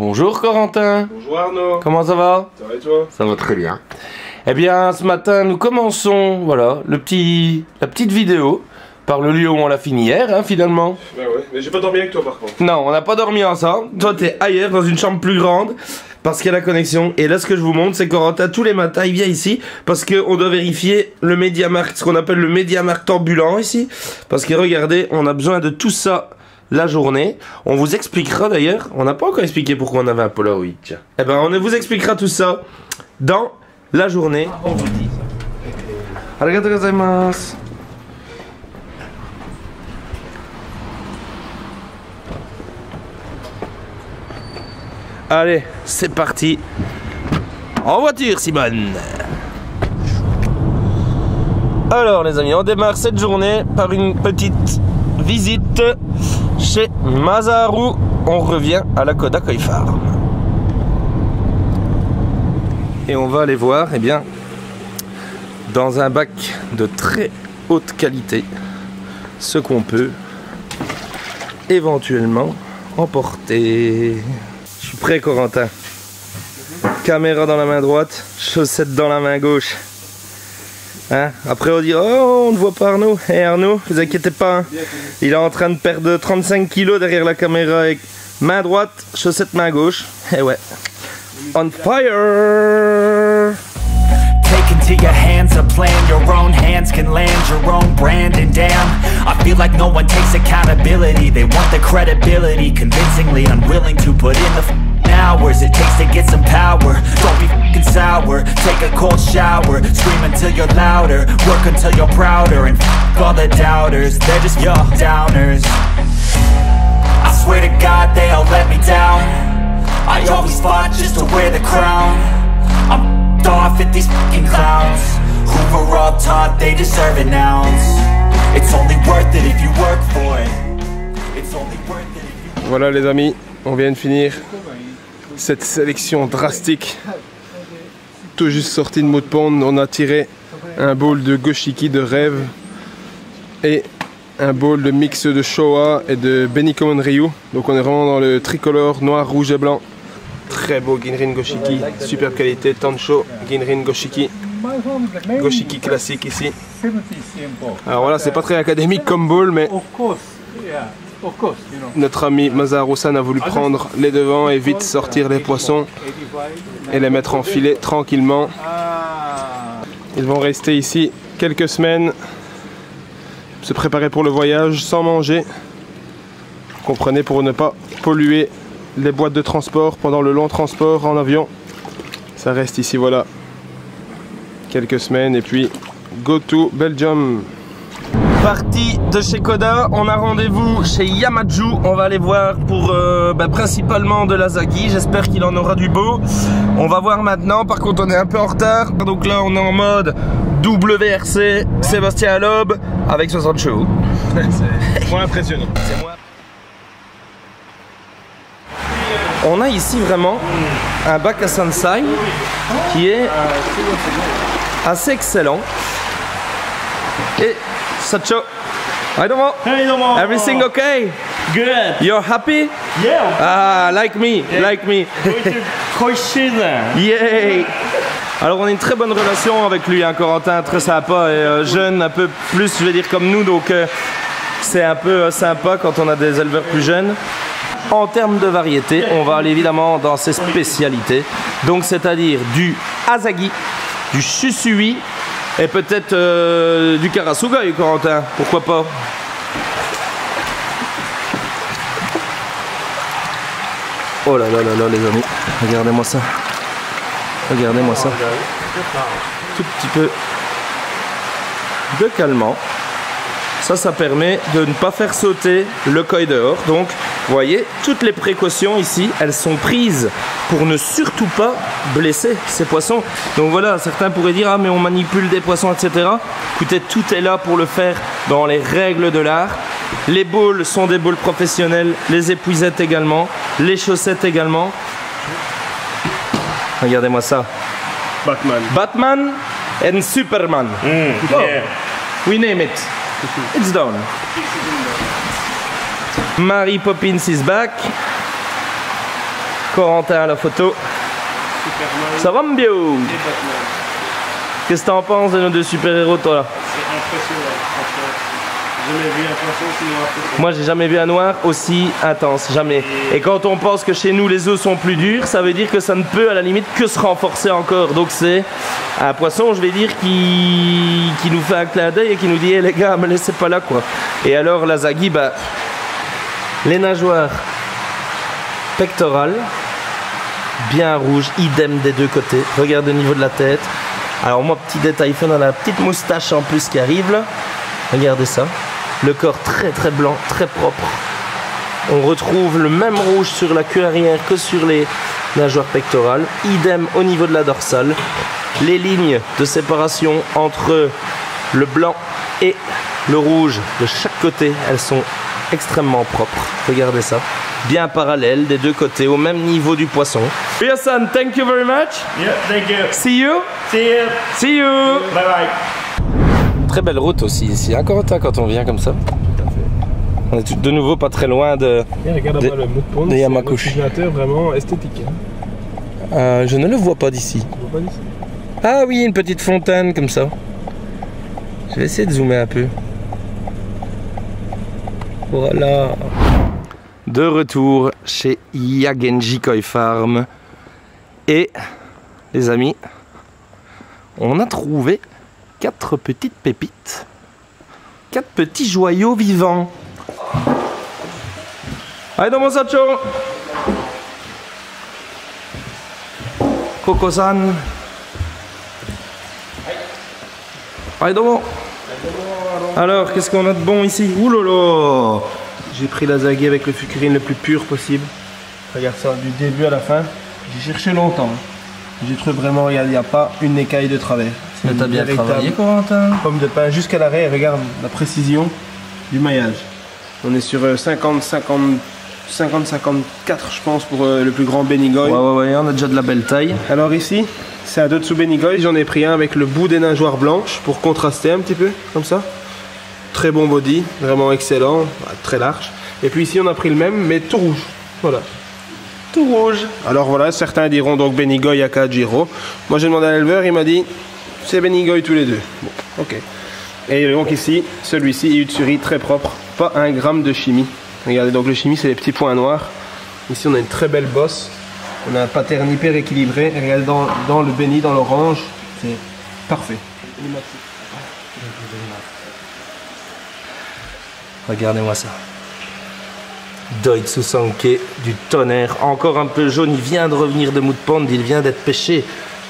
Bonjour Corentin. Bonjour Arnaud. Comment ça va? Ça va et toi? Ça va très bien. Eh bien, ce matin, nous commençons, voilà, la petite vidéo par le lieu où on l'a fini hier, hein, finalement. Bah ouais, mais j'ai pas dormi avec toi par contre. Non, on n'a pas dormi ensemble. Toi, t'es ailleurs, dans une chambre plus grande, parce qu'il y a la connexion. Et là, ce que je vous montre, c'est que Corentin, tous les matins, il vient ici, parce qu'on doit vérifier le MediaMarkt, ce qu'on appelle le MediaMarkt ambulant ici. Parce que regardez, on a besoin de tout ça la journée. On vous expliquera d'ailleurs, on n'a pas encore expliqué pourquoi on avait un Polaroid. Tiens. Eh ben, on vous expliquera tout ça dans la journée. On vous dit ça. Arigatou gozaimasu. Allez, c'est parti. En voiture, Simone. Alors, les amis, on démarre cette journée par une petite visite chez Masaharu. On revient à la Koda Koi Farm. Et on va aller voir, eh bien, dans un bac de très haute qualité, ce qu'on peut éventuellement emporter. Je suis prêt, Corentin. Caméra dans la main droite, chaussettes dans la main gauche. Hein? Après on dit oh, on ne voit pas Arnaud. Eh Arnaud, vous inquiétez pas, hein. Il est en train de perdre 35 kilos derrière la caméra avec main droite, chaussettes main gauche. Eh ouais. On fire. Take into your hands a plan, your own hands can land your own brand. And damn, I feel like no one takes accountability. They want the credibility, convincingly unwilling to put in the hours it takes to get some power. Don't be f***ing sour, take a cold shower, scream until you're louder, work until you're prouder, and f*** all the doubters, they're just your downers. I swear to God they all let me down. I always fought just to wear the crown. I'm f***ed off at these f***ing clowns who were all taught they deserve an ounce. It's only worth it if you work for it. It's only worth it if you... Voilà les amis, on vient de finir cette sélection drastique. Tout juste sorti de Moot Pond, on a tiré un bowl de Goshiki de rêve et un bowl de mix de Showa et de Benikommon Ryu. Donc on est vraiment dans le tricolore noir, rouge et blanc. Très beau Ginrin Goshiki, superbe qualité, Tansho Ginrin Goshiki. Goshiki classique ici. Alors voilà, c'est pas très académique comme bowl, mais notre ami Masaharu-san a voulu prendre les devants et vite sortir les poissons et les mettre en filet tranquillement. Ils vont rester ici quelques semaines, se préparer pour le voyage sans manger. Comprenez, pour ne pas polluer les boîtes de transport pendant le long transport en avion. Ça reste ici, voilà, quelques semaines et puis go to Belgium. Parti de chez Koda, on a rendez-vous chez Yamaju. On va aller voir pour principalement de l'Azagi. J'espère qu'il en aura du beau. On va voir maintenant. Par contre, on est un peu en retard. Donc là, on est en mode WRC Sébastien Loeb avec 60 chevaux. C'est moins impressionnant. On a ici vraiment un bac à Sansai qui est assez excellent. Et Sacho, hi domo. Hey domo. Everything okay? Good. You're happy? Yeah. Ah, like me, like me. Yay! Alors on a une très bonne relation avec lui, hein, Corentin, très sympa et jeune, un peu plus, je vais dire, comme nous, donc c'est un peu sympa quand on a des éleveurs plus jeunes. En termes de variété, on va aller évidemment dans ses spécialités, donc c'est-à-dire du Azagi, du Shusui, et peut-être du Karasugoi, Corentin, pourquoi pas? Oh là là là là les amis, regardez-moi ça. Regardez-moi ça. Tout petit peu de calmant. Ça permet de ne pas faire sauter le koi dehors. Donc, vous voyez, toutes les précautions ici, elles sont prises pour ne surtout pas blesser ces poissons. Donc voilà, certains pourraient dire, ah mais on manipule des poissons, etc. Écoutez, tout est là pour le faire dans les règles de l'art. Les bowls sont des bowls professionnels, les épuisettes également, les chaussettes également. Regardez-moi ça. Batman. Batman and Superman. Oh. Yeah. We name it. It's done. Mary Poppins is back. Corentin à la photo. Superman Ça va Mbio? et Batman. Qu'est-ce que t'en penses de nos deux super-héros toi là? C'est impressionnant, franchement. J'ai jamais vu un poisson aussi noir que ça. Moi j'ai jamais vu un noir aussi intense, jamais. Et quand on pense que chez nous les eaux sont plus dures, ça veut dire que ça ne peut à la limite que se renforcer encore. Donc c'est un poisson, je vais dire, qui nous fait un clin d'œil et qui nous dit hey, les gars, me laissez pas là quoi. Et alors la Zaghi, bah, les nageoires pectorales, bien rouges, idem des deux côtés. Regarde au niveau de la tête. Alors moi, petit détail fun, on a la petite moustache en plus qui arrive là. Regardez ça. Le corps très très blanc, très propre. On retrouve le même rouge sur la queue arrière que sur les nageoires pectorales. Idem au niveau de la dorsale. Les lignes de séparation entre le blanc et le rouge de chaque côté, elles sont extrêmement propres. Regardez ça. Bien parallèles des deux côtés, au même niveau du poisson. Hassan, thank you very much. Yeah, thank you. See you. See you. See you. Bye bye. Très belle route aussi ici, hein, Corentin, quand on vient comme ça. On est de nouveau pas très loin de Regarde le mood pond, de c'est un Yamakushi. oxygénateur vraiment esthétique. Hein. Je ne le vois pas d'ici. Tu vois pas d'ici? Ah oui, une petite fontaine comme ça. Je vais essayer de zoomer un peu. Voilà. De retour chez Yagenji Koi Farm. Et les amis, on a trouvé 4 petites pépites. 4 petits joyaux vivants. Allez, dans mon sacho. Coco-san. Allez, dans mon. Alors, qu'est-ce qu'on a de bon ici? Ouh là là. J'ai pris la Zaghi avec le fucurine le plus pur possible. Regarde ça, du début à la fin. J'ai cherché longtemps. J'ai trouvé vraiment, il n'y a pas une écaille de travers. Mais t'as bien travaillé, Corentin. Pomme de pain jusqu'à l'arrêt, regarde la précision du maillage. On est sur 50, 54 je pense pour le plus grand Benigoy. Ouais, on a déjà de la belle taille. Alors ici, c'est un Dotsu Benigoy, j'en ai pris un avec le bout des nageoires blanches pour contraster un petit peu, comme ça. Très bon body, vraiment excellent, très large. Et puis ici on a pris le même, mais tout rouge. Voilà. Tout rouge. Alors voilà, certains diront donc Benigoy Akajiro. Moi j'ai demandé à l'éleveur, il m'a dit c'est Benigoy tous les deux. Bon, ok. Et donc ici, celui-ci, Utsuri, très propre, pas un gramme de chimie. Regardez, donc le chimie c'est les petits points noirs. Ici on a une très belle bosse. On a un pattern hyper équilibré. Et regardez dans le béni, dans l'orange, c'est parfait. Regardez-moi ça. Doitsu Sanke, du tonnerre, encore un peu jaune, il vient de revenir de Mood Pond, il vient d'être pêché.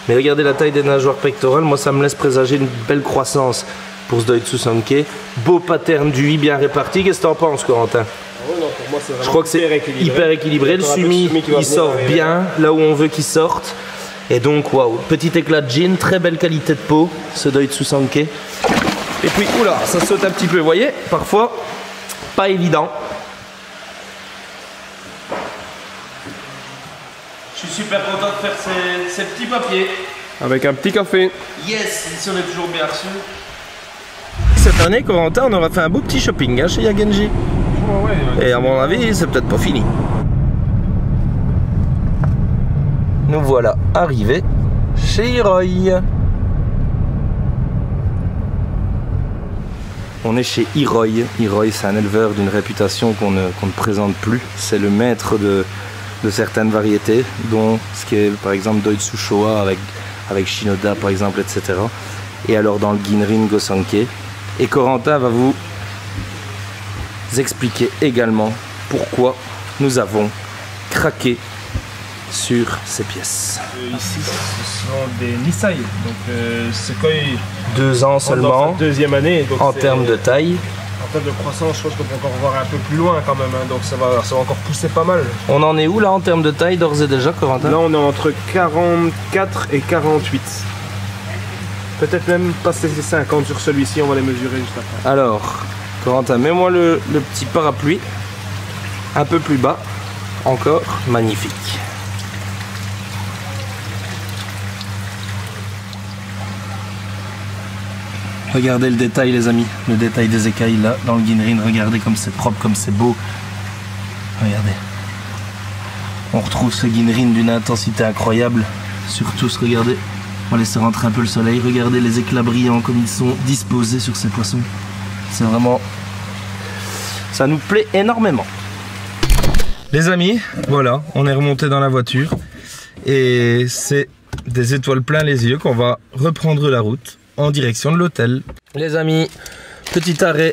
Mais regardez la taille des nageoires pectorales, moi ça me laisse présager une belle croissance pour ce Doitsu Sanke. Beau pattern d'UI bien réparti, qu'est-ce que t'en penses, Corentin? Je crois que c'est hyper équilibré, le sumi il sort bien là où on veut qu'il sorte. Et donc waouh, petit éclat de jean, très belle qualité de peau, ce Doitsu Sanke. Et puis oula, ça saute un petit peu, vous voyez, parfois pas évident. Je suis super content de faire ces petits papiers. Avec un petit café. Yes, ici on est toujours bien reçus. Cette année, Corentin, on aura fait un beau petit shopping hein, chez Yagenji. Et à mon avis, c'est peut-être pas fini. Nous voilà arrivés chez Hiroi. On est chez Hiroi. Hiroi, c'est un éleveur d'une réputation qu'on ne présente plus. C'est le maître de certaines variétés, dont ce qui est par exemple Doitsu Showa avec Shinoda par exemple, etc. Et alors dans le Ginrin Gosanke. Et Corentin va vous expliquer également pourquoi nous avons craqué sur ces pièces. Ici, ce sont des Nisai, donc c'est quoi 2 ans seulement, deuxième année. Donc en termes de taille. En termes de croissance, je pense qu'on peut encore voir un peu plus loin quand même, hein, donc ça va encore pousser pas mal. On en est où là en termes de taille d'ores et déjà, Corentin? Là on est entre 44 et 48. Peut-être même passer les 50 sur celui-ci, on va les mesurer juste après. Alors, Corentin, mets-moi le petit parapluie un peu plus bas, encore magnifique. Regardez le détail les amis, le détail des écailles là dans le Ginrin, regardez comme c'est propre, comme c'est beau. Regardez. On retrouve ce Ginrin d'une intensité incroyable. Surtout, regardez, on va laisser rentrer un peu le soleil. Regardez les éclats brillants comme ils sont disposés sur ces poissons. C'est vraiment... ça nous plaît énormément. Les amis, voilà, on est remonté dans la voiture. Et c'est des étoiles plein les yeux qu'on va reprendre la route en direction de l'hôtel. Les amis, petit arrêt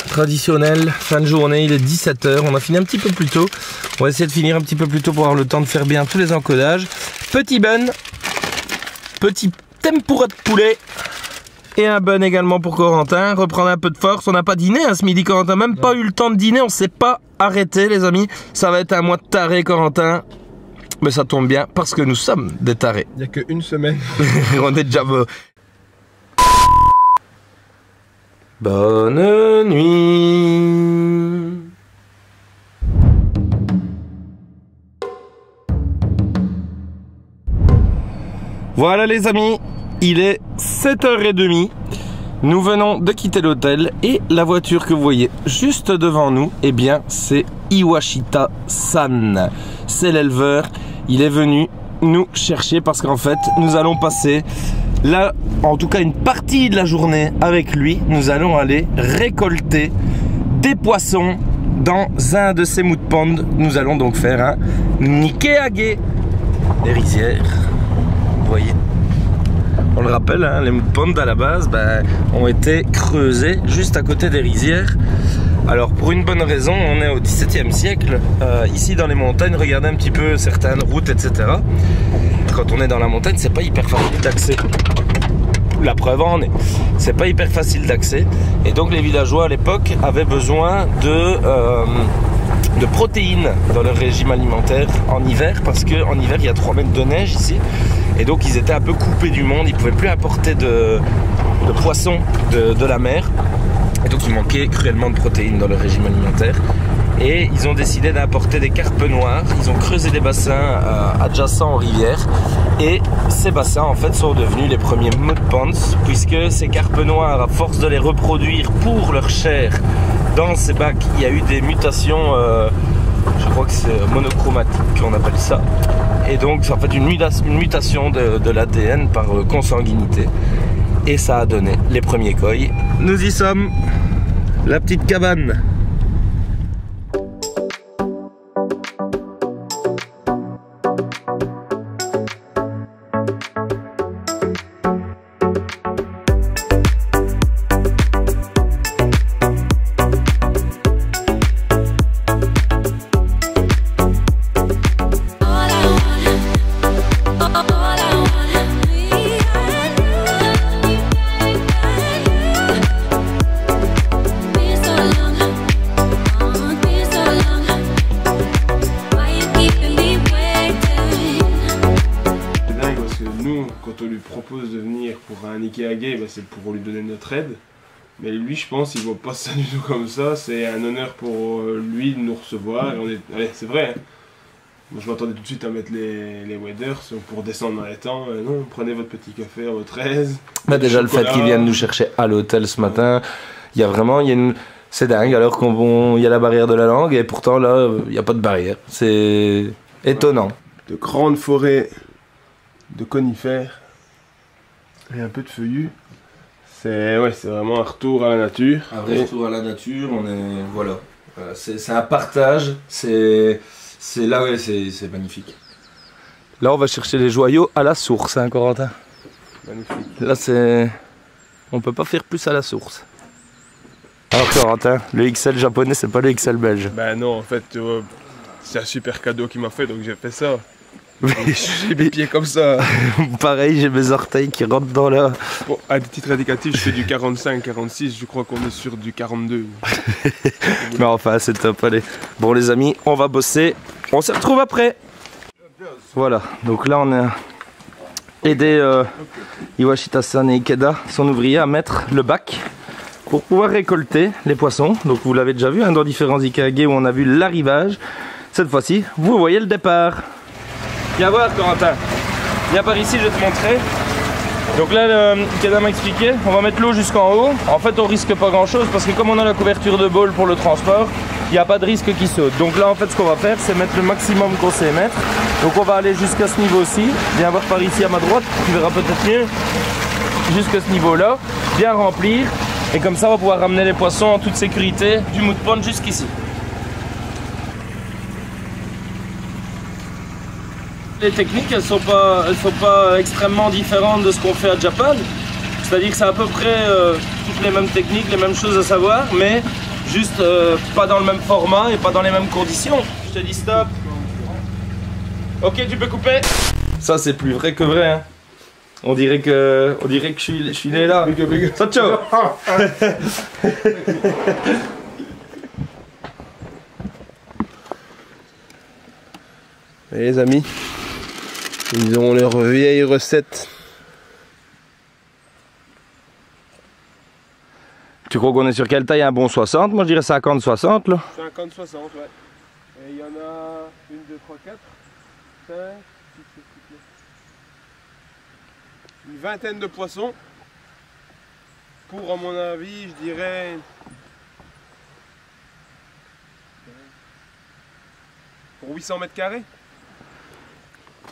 traditionnel, fin de journée, il est 17 h. On a fini un petit peu plus tôt. On va essayer de finir un petit peu plus tôt pour avoir le temps de faire bien tous les encodages. Petit bun, petit tempura de poulet et un bun également pour Corentin. Reprendre un peu de force. On n'a pas dîné ce midi, Corentin. Même pas eu le temps de dîner. On s'est pas arrêté, les amis. Ça va être un mois de taré, Corentin. Mais ça tombe bien parce que nous sommes des tarés. Il n'y a qu'une semaine. On est déjà... Bonne nuit. Voilà les amis, il est 7 h 30. Nous venons de quitter l'hôtel et la voiture que vous voyez juste devant nous, eh bien c'est Iwashita-san. C'est l'éleveur, il est venu nous chercher parce qu'en fait nous allons passer là, en tout cas une partie de la journée avec lui. Nous allons aller récolter des poissons dans un de ces mood ponds. Nous allons donc faire un Nikeage. Les rizières, vous voyez. On le rappelle, hein, les mood ponds à la base ont été creusés juste à côté des rizières. Alors pour une bonne raison, on est au XVIIe siècle, ici dans les montagnes. Regardez un petit peu certaines routes, etc. Quand on est dans la montagne, c'est pas hyper facile d'accès. La preuve en est, c'est pas hyper facile d'accès. Et donc les villageois à l'époque avaient besoin de protéines dans leur régime alimentaire en hiver, parce qu'en hiver il y a 3 mètres de neige ici. Et donc ils étaient un peu coupés du monde, ils pouvaient plus apporter de poissons de la mer. Et donc il manquait cruellement de protéines dans leur régime alimentaire. Et ils ont décidé d'importer des carpes noires. Ils ont creusé des bassins adjacents aux rivières. Et ces bassins en fait sont devenus les premiers mud ponds, puisque ces carpes noires, à force de les reproduire pour leur chair dans ces bacs, il y a eu des mutations, je crois que c'est monochromatique qu'on appelle ça. Et donc c'est en fait une mutation de l'ADN par consanguinité. Et ça a donné les premiers koi. Nous y sommes, la petite cabane. Quand on lui propose de venir pour un Nikeage, c'est pour lui donner notre aide. Mais lui, je pense, il voit pas ça du tout comme ça. C'est un honneur pour lui de nous recevoir. Allez, c'est vrai. Hein. Moi, je m'attendais tout de suite à mettre les waders pour descendre dans les temps. Non, prenez votre petit café à votre aise. Déjà, le fait qu'ils viennent nous chercher à l'hôtel ce matin, il y a vraiment... C'est dingue, alors qu'il y a la barrière de la langue et pourtant là, il n'y a pas de barrière. C'est étonnant. De grandes forêts de conifères et un peu de feuillus. C'est vraiment un retour à la nature. Un vrai retour à la nature, voilà. C'est un partage, c'est là, ouais, c'est magnifique. Là, on va chercher les joyaux à la source, hein, Corentin. Magnifique. Là, on peut pas faire plus à la source. Alors, Corentin, le XL japonais, c'est pas le XL belge. Ben non, en fait, c'est un super cadeau qu'il m'a fait, donc j'ai fait ça. J'ai les pieds comme ça. Pareil, j'ai mes orteils qui rentrent dans la... Bon, à titre indicatif, je fais du 45-46, je crois qu'on est sur du 42. Mais enfin, c'est top, allez. Bon les amis, on va bosser, on se retrouve après. Voilà, donc là on a aidé Iwashita-san et Ikeda, son ouvrier, à mettre le bac pour pouvoir récolter les poissons. Donc vous l'avez déjà vu, hein, dans différents Nikeage où on a vu l'arrivage. Cette fois-ci, vous voyez le départ. Viens voir Corentin, viens par ici, je vais te montrer. Donc là, Ikeda m'a expliqué, on va mettre l'eau jusqu'en haut. En fait, on risque pas grand chose parce que comme on a la couverture de bowl pour le transport, il n'y a pas de risque qu'il saute. Donc là en fait ce qu'on va faire c'est mettre le maximum qu'on sait mettre. Donc on va aller jusqu'à ce niveau-ci. Viens voir par ici à ma droite, tu verras peut-être mieux. Jusqu'à ce niveau-là, bien remplir. Et comme ça on va pouvoir ramener les poissons en toute sécurité du mood pond jusqu'ici. Les techniques elles sont pas extrêmement différentes de ce qu'on fait à Japan. C'est-à-dire que c'est à peu près toutes les mêmes techniques, les mêmes choses à savoir, mais juste pas dans le même format et pas dans les mêmes conditions. Je te dis stop. Ok, tu peux couper. Ça c'est plus vrai que vrai. Hein. On dirait que je suis né là. Ciao. Et les amis, ils ont leur vieille recette. Tu crois qu'on est sur quelle taille? Un bon 60? Moi je dirais 50-60 là. 50-60, ouais. Et il y en a 1, 2, 3, 4, 5, 6, 7, 8, 9. Une vingtaine de poissons. Pour, à mon avis, je dirais... pour 800 mètres carrés.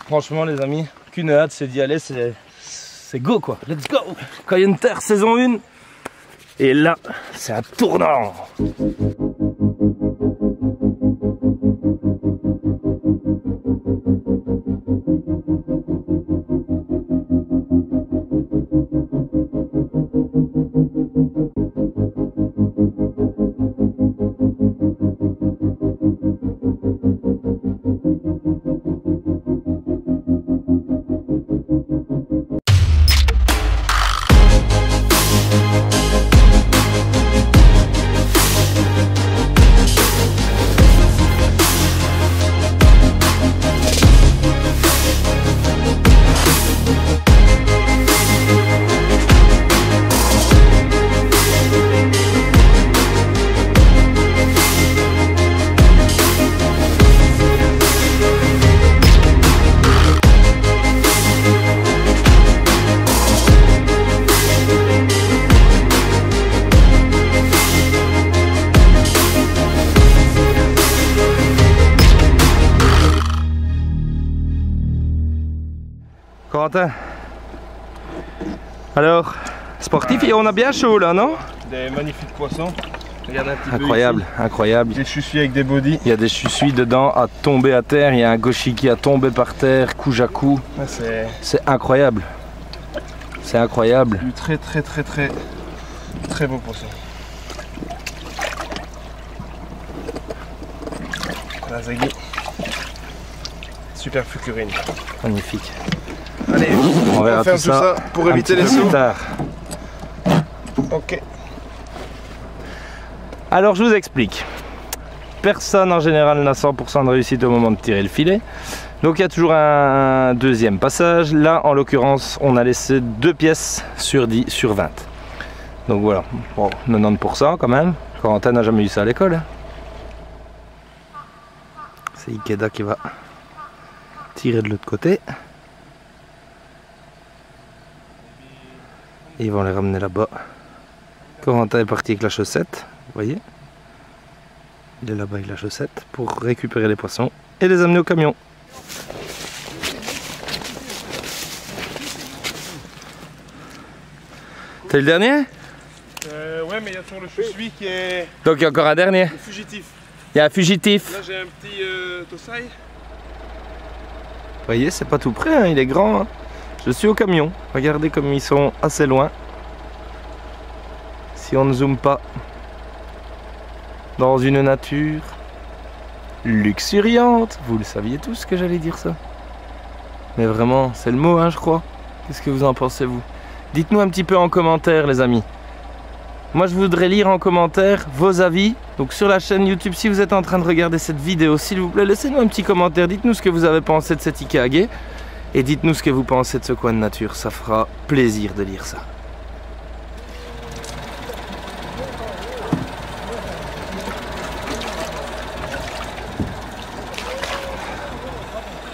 Franchement les amis, qu'une hâte c'est d'y aller, c'est go quoi. Let's go. Caillou Terre saison 1. Et là, c'est un tournant. Corentin, alors, sportif, et on a bien chaud là, non? Des magnifiques poissons. Regarde un petit incroyable, peu ici. incroyable. Des chouchis avec des bodies. Il y a des chouchis dedans à tomber à terre, il y a un goshi qui a tombé par terre, kujaku. C'est incroyable. C'est incroyable. Du très beau poisson. La zaghi. Super fucurine. Magnifique. Allez, on verra faire tout ça pour éviter les sauts. Ok. Alors je vous explique. Personne en général n'a 100% de réussite au moment de tirer le filet. Donc il y a toujours un deuxième passage. Là en l'occurrence on a laissé 2 pièces sur 10 sur 20. Donc voilà, bon, 90% quand même. Corentin n'a jamais eu ça à l'école. Hein. C'est Ikeda qui va tirer de l'autre côté. Et ils vont les ramener là-bas. Corentin est parti avec la chaussette, vous voyez. Il est là-bas avec la chaussette pour récupérer les poissons et les amener au camion. T'as eu le dernier? Ouais, mais il y a toujours le chouchoui qui est... Donc il y a encore un dernier? Le fugitif. Il y a un fugitif. Là j'ai un petit tosai. Vous voyez, c'est pas tout près, hein, il est grand. Hein. Je suis au camion. Regardez comme ils sont assez loin. Si on ne zoome pas. Dans une nature luxuriante. Vous le saviez tous que j'allais dire ça. Mais vraiment, c'est le mot, hein, je crois. Qu'est-ce que vous en pensez, vous? Dites-nous un petit peu en commentaire, les amis. Moi, je voudrais lire en commentaire vos avis. Donc sur la chaîne YouTube, si vous êtes en train de regarder cette vidéo, s'il vous plaît, laissez-nous un petit commentaire. Dites-nous ce que vous avez pensé de cet Ikage. Et dites-nous ce que vous pensez de ce coin de nature. Ça fera plaisir de lire ça.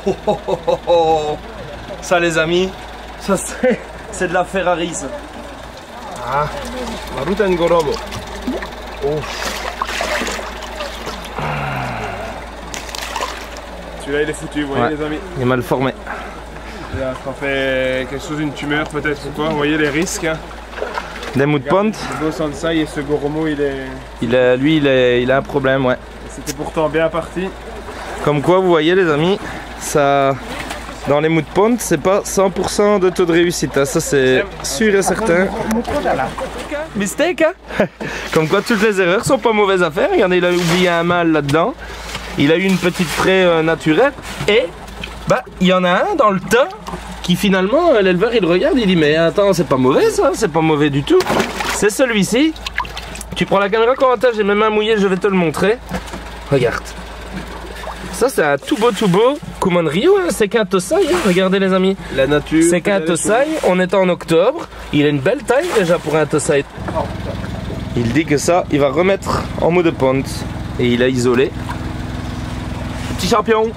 Oh, oh, oh, oh, oh. Ça, les amis, ça c'est de la Ferrari, ça. Ah, Maruta Ngoromo. Oh. celui-là il est foutu, vous voyez les amis. Il est mal formé. Là, ça fait quelque chose, une tumeur peut-être ou quoi, vous voyez les risques. Hein. Des mood ponds. Le beau Sansai et ce Goromo il est... Lui il a un problème, ouais. C'était pourtant bien parti. Comme quoi vous voyez les amis, ça... Dans les mood ponds, c'est pas 100% de taux de réussite, hein. Ça c'est sûr et certain. Mistake, hein. Comme quoi toutes les erreurs sont pas mauvaises à faire. Regardez, il a oublié un mâle là-dedans. Il a eu une petite fraie naturelle. Et bah il y en a un dans le tas qui finalement, l'éleveur il regarde, il dit mais attends, c'est pas mauvais ça, c'est pas mauvais du tout. C'est celui-ci. Tu prends la caméra Corentin, j'ai mes mains mouillées, je vais te le montrer. Regarde. Ça c'est un tout beau Kumon Ryu, hein. C'est qu'un Tosai, hein. Regardez les amis. La nature. C'est qu'un Tosai, on est en octobre, il a une belle taille déjà pour un Tosai. Il dit que ça, il va remettre en mot de pont et il a isolé. Petit champion.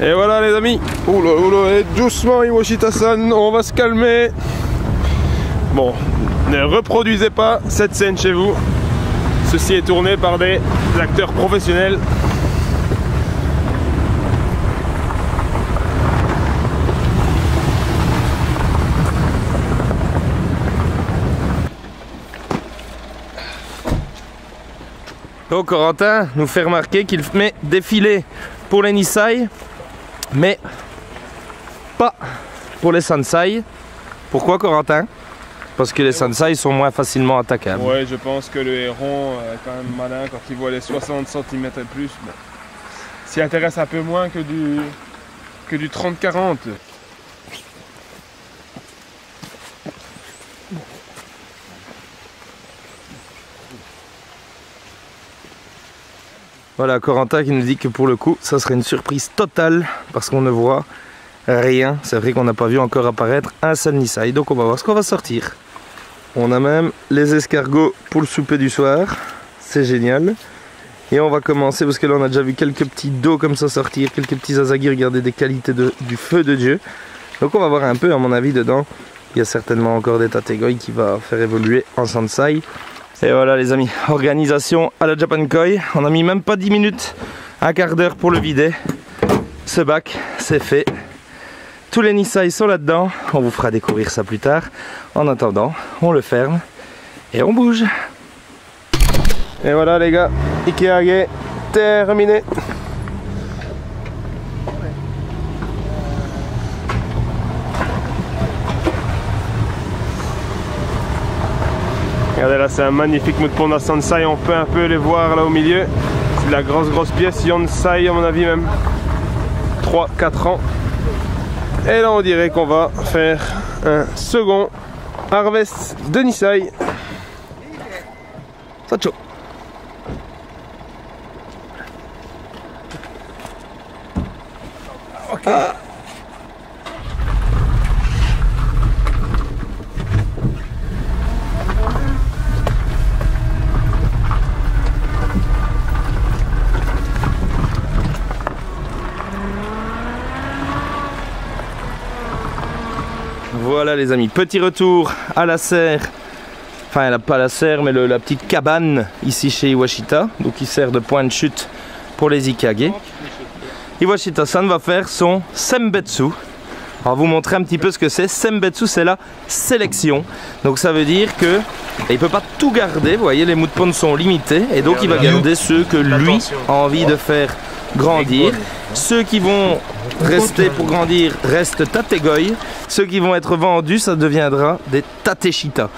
Et voilà les amis. Oula oula, et doucement Iwashita-san, on va se calmer. Bon, ne reproduisez pas cette scène chez vous. Ceci est tourné par des acteurs professionnels. Donc Corentin nous fait remarquer qu'il met des filets pour les Nisai, mais pas pour les Sansai. Pourquoi Corentin? Parce que les Sansai sont moins facilement attaquables. Ouais, je pense que le héron est quand même malin quand il voit les 60 cm et plus. Bon, s'y intéresse un peu moins que du 30-40. Voilà, Corentin qui nous dit que pour le coup, ça serait une surprise totale parce qu'on ne voit rien. C'est vrai qu'on n'a pas vu encore apparaître un seul Nisai. Donc on va voir ce qu'on va sortir. On a même les escargots pour le souper du soir. C'est génial. Et on va commencer parce que là on a déjà vu quelques petits dos comme ça sortir, quelques petits asagi, regardez des qualités du feu de Dieu. Donc on va voir un peu, à mon avis dedans, il y a certainement encore des tategoi qui va faire évoluer en Sansai. Et voilà les amis, organisation à la Japan Koi. On a mis même pas 10 minutes, un quart d'heure pour le vider. Ce bac, c'est fait. Tous les Nisai sont là-dedans. On vous fera découvrir ça plus tard. En attendant, on le ferme et on bouge. Et voilà les gars, Ikeage terminé. Regardez là, c'est un magnifique mood pond à Sansai, on peut un peu les voir là au milieu. C'est de la grosse pièce, Yonsai à mon avis même 3-4 ans. Et là on dirait qu'on va faire un second harvest de Nisai. Sacho. Ok. Voilà les amis, petit retour à la serre, enfin pas la serre mais la petite cabane ici chez Iwashita, donc qui sert de point de chute pour les Ikage. Iwashita-san va faire son Sembetsu. On va vous montrer un petit peu ce que c'est. Sembetsu, c'est la sélection, donc ça veut dire que il ne peut pas tout garder, vous voyez les mood ponds sont limités et donc il va garder ceux que lui a envie de faire grandir. Ceux qui vont rester pour grandir restent tategoi. Ceux qui vont être vendus, ça deviendra des tateshita.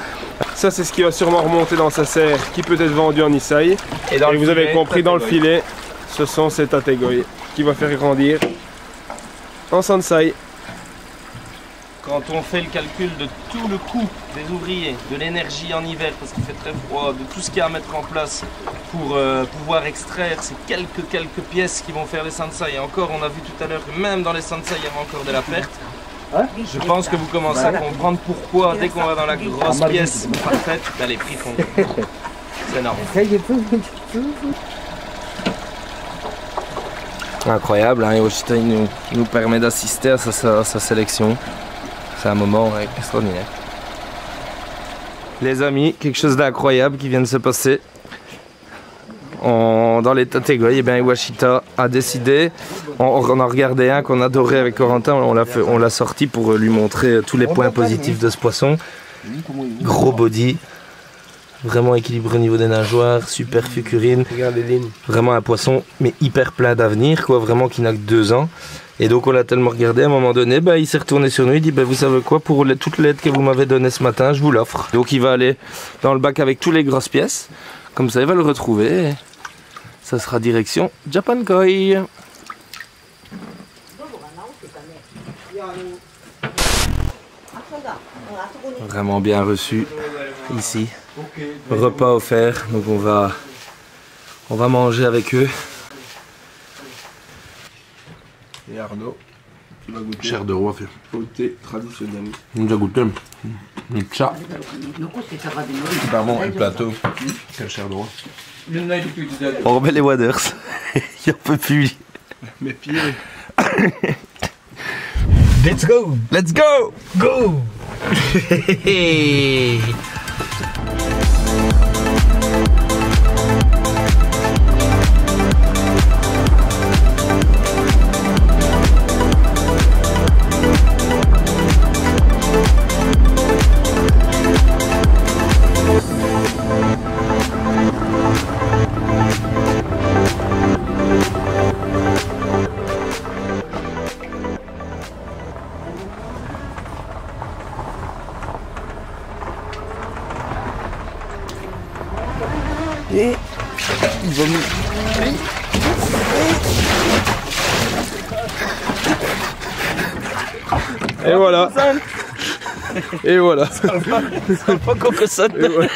Ça c'est ce qui va sûrement remonter dans sa serre qui peut être vendu en Nisai. Et vous avez compris, dans le filet, ce sont ces tategoi qui va faire grandir en Sansai. Quand on fait le calcul de tout le coût des ouvriers, de l'énergie en hiver parce qu'il fait très froid, de tout ce qu'il y a à mettre en place pour pouvoir extraire ces quelques pièces qui vont faire les Sansai, et encore on a vu tout à l'heure que même dans les Sansai il y avait encore de la perte. Je pense que vous commencez à comprendre pourquoi dès qu'on va dans la grosse pièce parfaite, les prix font. C'est énorme. Incroyable, hein, Iwashita nous permet d'assister à sa sélection. C'est un moment extraordinaire. Les amis, quelque chose d'incroyable qui vient de se passer. dans les Tategoi, et bien Iwashita a décidé, on a regardé un qu'on adorait avec Corentin, on l'a sorti pour lui montrer tous les points positifs de ce poisson. Gros body, vraiment équilibré au niveau des nageoires, super fucurine, vraiment un poisson mais hyper plein d'avenir, quoi, vraiment qui n'a que 2 ans. Et donc on l'a tellement regardé, à un moment donné, il s'est retourné sur nous, il dit vous savez quoi, pour toute l'aide que vous m'avez donnée ce matin, je vous l'offre. Donc il va aller dans le bac avec toutes les grosses pièces, comme ça il va le retrouver. Ça sera direction Japan Koi. Vraiment bien reçu ici. Repas offert, donc on va manger avec eux. Et Arnaud, tu vas goûter. Chair de roi, Au thé traditionnel. on a déjà goûté. Le chat. C'est vraiment un plateau. Quelle chair de roi. On remet les waders. Il en peut plus. Mes pieds. Let's go! Let's go! Go! Et il va nous... Et voilà. Et voilà. Pas qu'on sonne. Et voilà.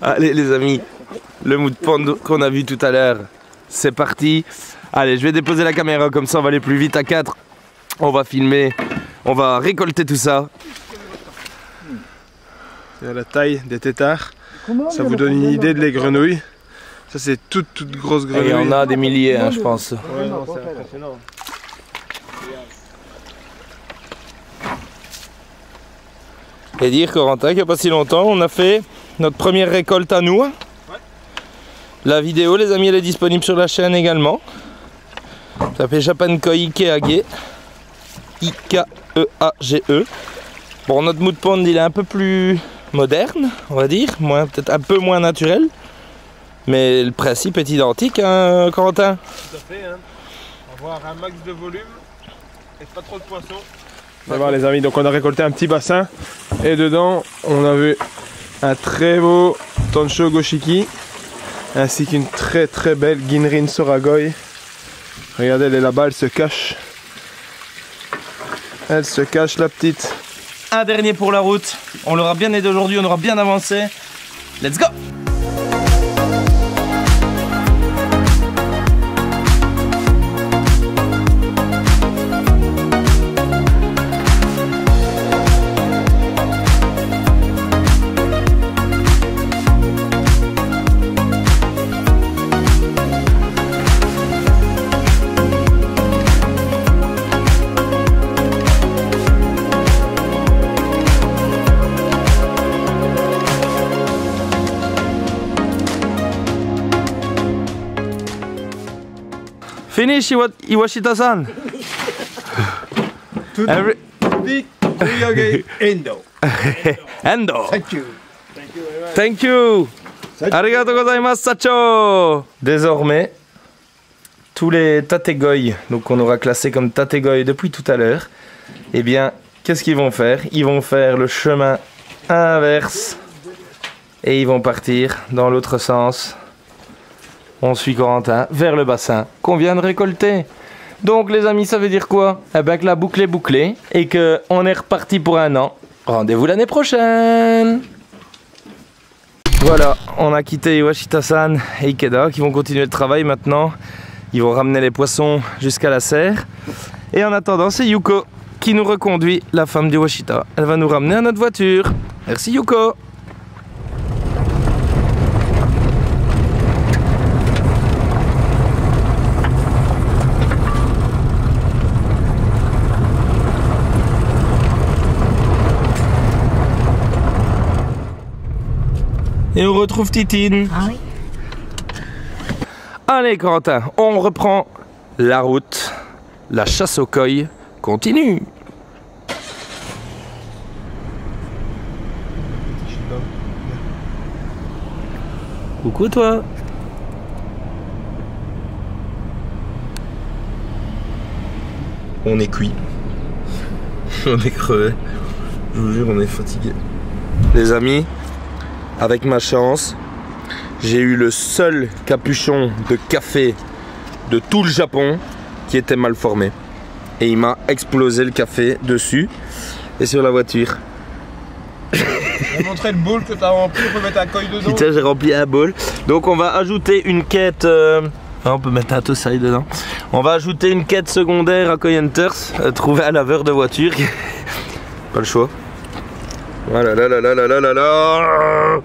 Allez les amis, le mood pond qu'on a vu tout à l'heure, c'est parti. Allez, je vais déposer la caméra, comme ça on va aller plus vite à 4. On va filmer, on va récolter tout ça. C'est la taille des têtards. Ça vous donne une idée de les grenouilles. Ça c'est toute grosse grenouille. Et il y en a des milliers, hein, je pense. Ouais, non, c'est impressionnant. Et dire, Corentin, qu'il n'y a pas si longtemps, on a fait notre première récolte à nous. La vidéo, les amis, elle est disponible sur la chaîne également. Ça s'appelle Japan Koi Ikeage. I-K-E-A-G-E. Bon, notre mood pond, il est un peu plus moderne, on va dire. Peut-être un peu moins naturel. Mais le principe est identique, hein, Corentin? Tout à fait, hein. Avoir un max de volume et pas trop de poissons. Ça va les amis, donc on a récolté un petit bassin et dedans on avait un très beau Tonsho Goshiki ainsi qu'une très belle Ginrin Soragoi. Regardez, elle est là-bas, elle se cache. Elle se cache, la petite. Un dernier pour la route. On l'aura bien aidé aujourd'hui, on aura bien avancé. Let's go! Finish, Iwashita-san. Endo. Endo. Thank you. Thank you. Arigato gozaimasu, Sacho. Désormais, tous les Tategoi, donc on aura classé comme Tategoi depuis tout à l'heure, eh bien, qu'est-ce qu'ils vont faire? Ils vont faire le chemin inverse et ils vont partir dans l'autre sens. On suit Corentin vers le bassin qu'on vient de récolter. Donc les amis, ça veut dire quoi? Eh bien que la boucle est bouclée et qu'on est reparti pour 1 an. Rendez-vous l'année prochaine. Voilà, on a quitté Iwashita-san et Ikeda qui vont continuer le travail maintenant. Ils vont ramener les poissons jusqu'à la serre. Et en attendant, c'est Yuko qui nous reconduit, la femme d'Iwashita. Elle va nous ramener à notre voiture. Merci Yuko. Et on retrouve Titine. Ah oui. Allez Corentin, on reprend la route. La chasse au coy continue. Coucou toi. On est cuit. On est crevé. Je vous jure, on est fatigué. Les amis, avec ma chance, j'ai eu le seul capuchon de café de tout le Japon qui était mal formé. Et il m'a explosé le café dessus et sur la voiture. On va montrer le bowl que t'as rempli, on peut mettre un coil dedans. Putain, j'ai rempli un bol. Donc on va ajouter une quête... on peut mettre un Tosai dedans. On va ajouter une quête secondaire à Koi Hunters, trouver un laveur de voiture. Pas le choix. Voilà, là, là, là, là, là, là, là.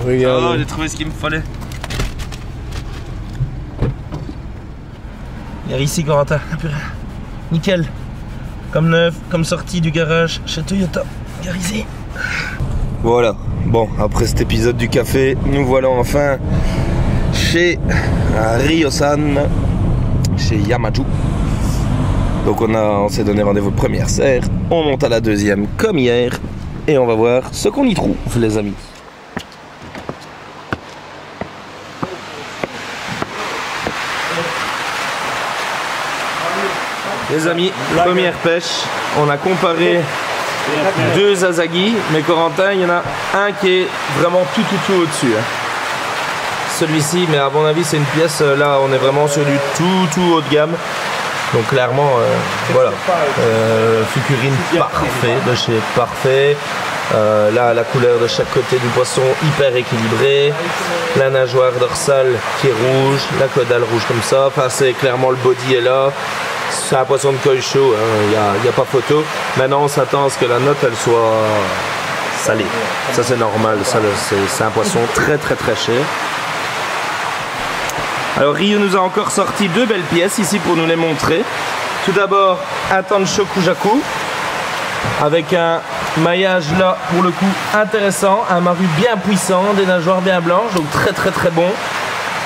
Regarde. Oh, j'ai trouvé ce qu'il me fallait. Regarde ici, Corentin. Nickel. Comme neuf, comme sorti du garage chez Toyota. Regarde ici. Voilà. Bon, après cet épisode du café, nous voilà enfin chez Ryo-san, chez Yamaju. Donc on s'est donné rendez-vous première serre, on monte à la deuxième comme hier et on va voir ce qu'on y trouve, les amis. Les amis, première pêche, on a comparé deux Asagi, mais Corentin, il y en a un qui est vraiment tout au-dessus. Hein. Celui-ci, mais à mon avis, c'est une pièce, là, on est vraiment sur du tout haut de gamme. Donc clairement, voilà, Fukurine parfait, de chez Parfait. Là, la couleur de chaque côté du poisson hyper équilibrée. La nageoire dorsale qui est rouge, la caudale rouge comme ça. Enfin, c'est clairement le body est là. C'est un poisson de koi chaud, il n'y a pas photo. Maintenant, on s'attend à ce que la note elle soit salée. Ça, c'est normal. C'est un poisson très cher. Alors Ryu nous a encore sorti deux belles pièces ici pour nous les montrer. Tout d'abord un Tansho Kujaku avec un maillage là pour le coup intéressant, un maru bien puissant, des nageoires bien blanches, donc très bon.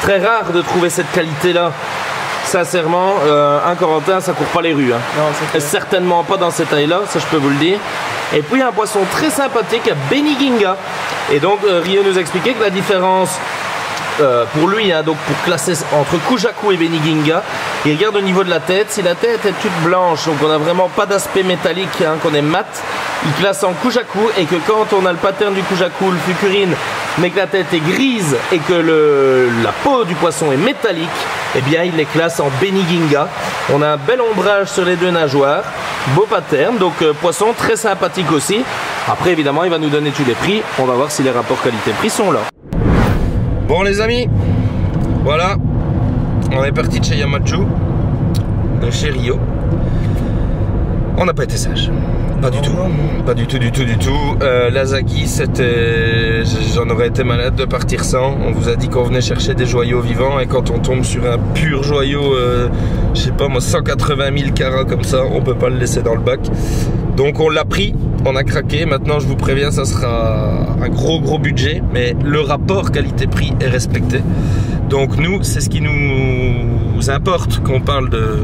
Très rare de trouver cette qualité là. Sincèrement, un Corentin ça court pas les rues. Hein. Non, certainement pas dans cette taille là, ça je peux vous le dire. Et puis un poisson très sympathique, Beniginga. Et donc Ryu nous a expliqué que la différence pour lui, hein, donc pour classer entre Kujaku et Beniginga, il regarde au niveau de la tête. Si la tête est toute blanche, donc on n'a vraiment pas d'aspect métallique, hein, qu'on est mat, il classe en Kujaku. Et que quand on a le pattern du Kujaku, le Fukurine, mais que la tête est grise et que la peau du poisson est métallique, eh bien il les classe en Beniginga. On a un bel ombrage sur les deux nageoires, beau pattern, donc poisson très sympathique aussi. Après évidemment il va nous donner tous les prix, on va voir si les rapports qualité-prix sont là. Bon les amis, voilà, on est parti de chez Yamaju, de chez Ryo. On n'a pas été sage. Pas du tout, pas du tout. L'Asagi, c'était... J'en aurais été malade de partir sans. On vous a dit qu'on venait chercher des joyaux vivants et quand on tombe sur un pur joyau, je sais pas moi, 180 000 carats comme ça, on peut pas le laisser dans le bac. Donc on l'a pris, on a craqué. Maintenant je vous préviens, ça sera un gros budget, mais le rapport qualité-prix est respecté. Donc nous, c'est ce qui nous importe qu'on parle de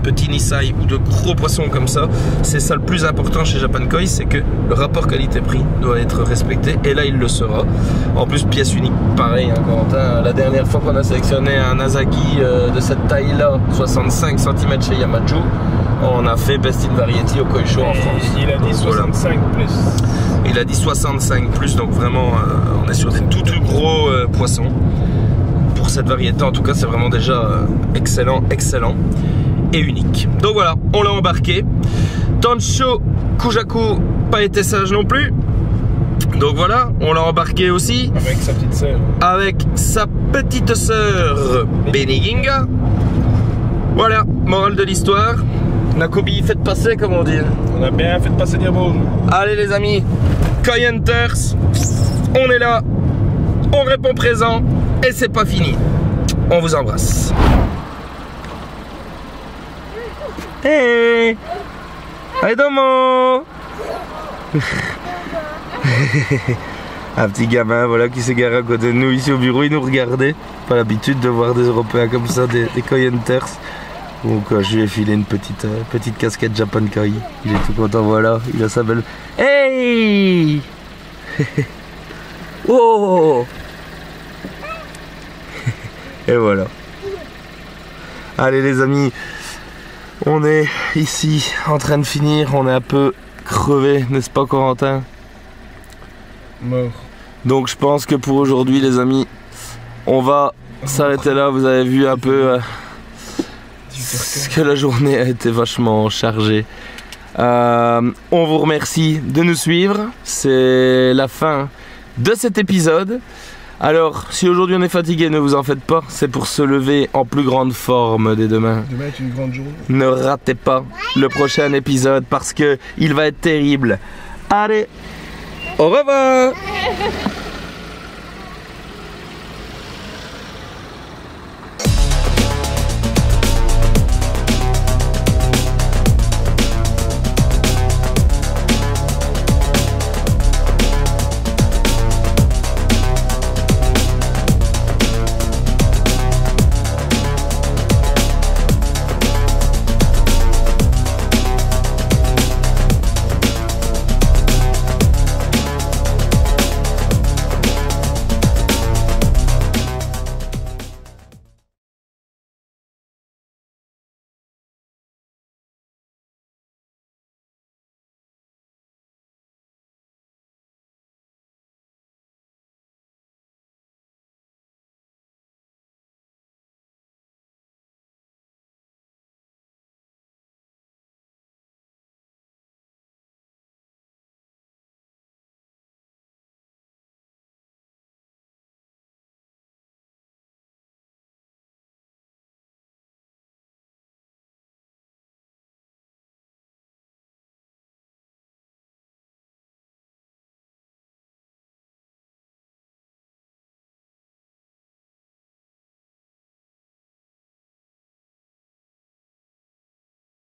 petits Nisai ou de gros poissons comme ça. C'est ça le plus important chez Japan Koi, c'est que le rapport qualité-prix doit être respecté et là il le sera. En plus pièce unique pareil, hein, Corentin, la dernière fois qu'on a sélectionné un Asagi de cette taille là, 65 cm chez Yamaju, on a fait Best in Variety au Koi Show en France. Il a dit 65 plus. Il a dit 65 plus, donc vraiment on est sur des tout gros poissons. Pour cette variété en tout cas c'est vraiment déjà excellent et unique. Donc voilà, on l'a embarqué. Tansho Kujaku pas été sage non plus. Donc voilà, on l'a embarqué aussi. Avec sa petite sœur. Avec sa petite sœur Beniginga. Voilà, morale de l'histoire. Nakobi, faites passer comme on dit. On a bien fait de passer dire bonjour. Allez les amis, Koi Hunters, on est là, on répond présent et c'est pas fini. On vous embrasse. Hey, hey domo. Un petit gamin voilà, qui s'est garé à côté de nous ici au bureau, il nous regardait. Pas l'habitude de voir des Européens comme ça, des Koi-Hunters. Donc je lui ai filé une petite casquette Japan Koi. Il est tout content, voilà, il a sa belle... Hey. Oh. Et voilà. Allez les amis, on est ici en train de finir, on est un peu crevé, n'est-ce pas Corentin? Mort. Donc je pense que pour aujourd'hui les amis, on va s'arrêter là. Vous avez vu un peu que la journée a été vachement chargée. On vous remercie de nous suivre, c'est la fin de cet épisode. Alors, si aujourd'hui on est fatigué, ne vous en faites pas, c'est pour se lever en plus grande forme dès demain. Demain est une grande journée. Ne ratez pas le prochain épisode parce que il va être terrible. Allez, au revoir.